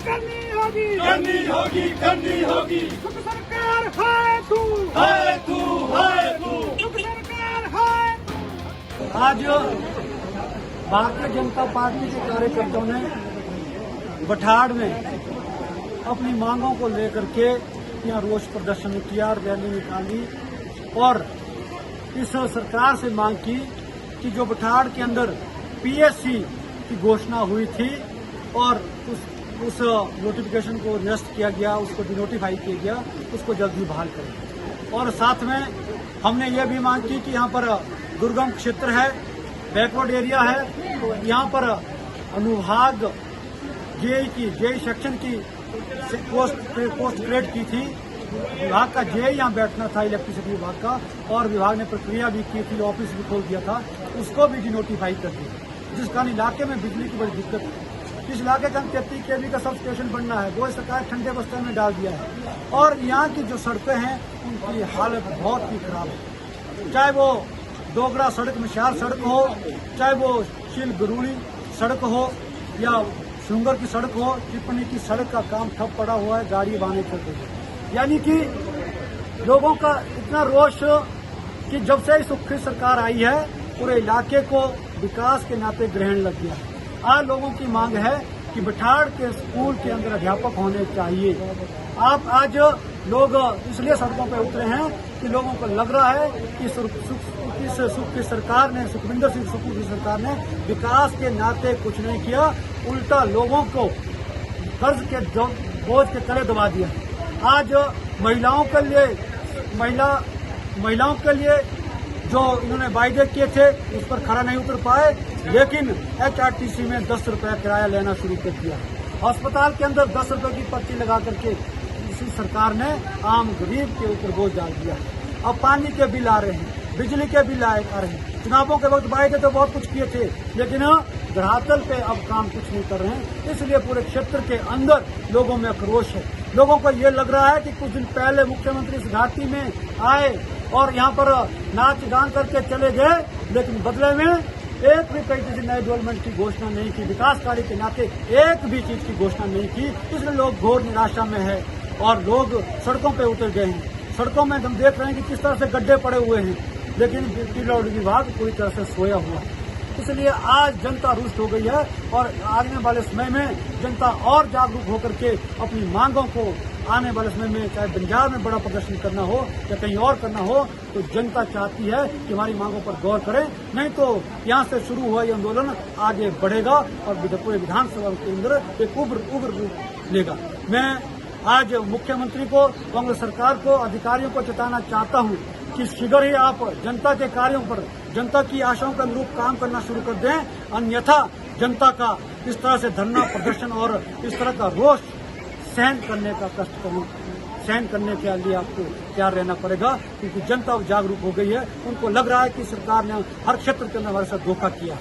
करनी होगी करनी होगी करनी होगी। सुख सरकार है तू हाय तू हाय तू। सुख सरकार है तू। आज भारतीय जनता पार्टी के कार्यकर्ताओं ने बठाड़ में अपनी मांगों को लेकर के यहाँ रोष प्रदर्शन किया, रैली निकाली और इस सरकार से मांग की कि जो बठाड़ के अंदर पीएससी की घोषणा हुई थी और उस नोटिफिकेशन को निरस्त किया गया, उसको डिनोटिफाई किया गया, उसको जल्दी बहाल करें। और साथ में हमने ये भी मांग की कि यहाँ पर दुर्गम क्षेत्र है, बैकवर्ड एरिया है, तो यहाँ पर अनुभाग जेई सेक्शन की पोस्ट ग्रेड की थी, विभाग का जेई यहाँ बैठना था इलेक्ट्रिसिटी विभाग का, और विभाग ने प्रक्रिया भी की थी, ऑफिस भी खोल दिया था, उसको भी डिनोटिफाई कर दिया, जिस कारण इलाके में बिजली की बड़ी दिक्कत है। इस इलाके का 33 केवी का सब स्टेशन बनना है, वो सरकार ठंडे बस्तर में डाल दिया है और यहाँ की जो सड़कें हैं उनकी हालत बहुत ही खराब है। चाहे वो डोगरा सड़क मिशाल सड़क हो, चाहे वो शील गरूड़ी सड़क हो या शुंगर की सड़क हो, टिप्पणी की सड़क का काम ठप पड़ा हुआ है, गाड़ी वाहन चलते हैं। यानी कि लोगों का इतना रोष कि जब से सुखी सरकार आई है पूरे इलाके को विकास के नाते ग्रहण लग गया है। आज लोगों की मांग है कि बठाड़ के स्कूल के अंदर अध्यापक होने चाहिए। आप आज लोग इसलिए सड़कों पर उतरे हैं कि लोगों को लग रहा है कि सुख की सरकार ने, सुखविंदर सिंह सुक्खू की सरकार ने विकास के नाते कुछ नहीं किया, उल्टा लोगों को कर्ज के बोझ के तले दबा दिया। आज महिलाओं के लिए जो इन्होंने वायदे किए थे उस पर खरा नहीं उतर पाए, लेकिन एचआरटीसी में 10 रुपये किराया लेना शुरू कर दिया। अस्पताल के अंदर 10 रुपये की पर्ची लगा करके इसी सरकार ने आम गरीब के ऊपर बोझ डाल दिया। अब पानी के बिल आ रहे हैं, बिजली के बिल आ रहे हैं। चुनावों के वक्त वायदे तो बहुत कुछ किए थे, लेकिन धरातल पे अब काम कुछ नहीं कर रहे हैं। इसलिए पूरे क्षेत्र के अंदर लोगों में आक्रोश है। लोगों को ये लग रहा है कि कुछ दिन पहले मुख्यमंत्री इस घाटी में आए और यहाँ पर नाच गान करके चले गए, लेकिन बदले में एक भी कई किसी नए डेवलपमेंट की घोषणा नहीं की, विकास कार्य के नाते एक भी चीज की घोषणा नहीं की। इसलिए लोग घोर निराशा में है और लोग सड़कों पे उतर गए हैं। सड़कों में हम देख रहे हैं कि किस तरह से गड्ढे पड़े हुए हैं, लेकिन रोड विभाग पूरी तरह से सोया हुआ है। इसलिए आज जनता रुष्ट हो गई है और आने वाले समय में जनता और जागरूक होकर के अपनी मांगों को आने वाले समय में, चाहे पंजाब में बड़ा प्रदर्शन करना हो या कहीं और करना हो, तो जनता चाहती है कि हमारी मांगों पर गौर करें, नहीं तो यहाँ से शुरू हुआ ये आंदोलन आगे बढ़ेगा और पूरे विधानसभा के अंदर एक उग्र रूप लेगा। मैं आज मुख्यमंत्री को, कांग्रेस सरकार को, अधिकारियों को चेताना चाहता हूँ कि शीघ्र ही आप जनता के कार्यों पर, जनता की आशाओं के अनुरूप काम करना शुरू कर दें, अन्यथा जनता का इस तरह से धरना प्रदर्शन और इस तरह का रोष सहन करने के लिए आपको तैयार रहना पड़ेगा, क्योंकि जनता जागरूक हो गई है। उनको लग रहा है कि सरकार ने हर क्षेत्र के अंदर हमारे साथ धोखा किया है।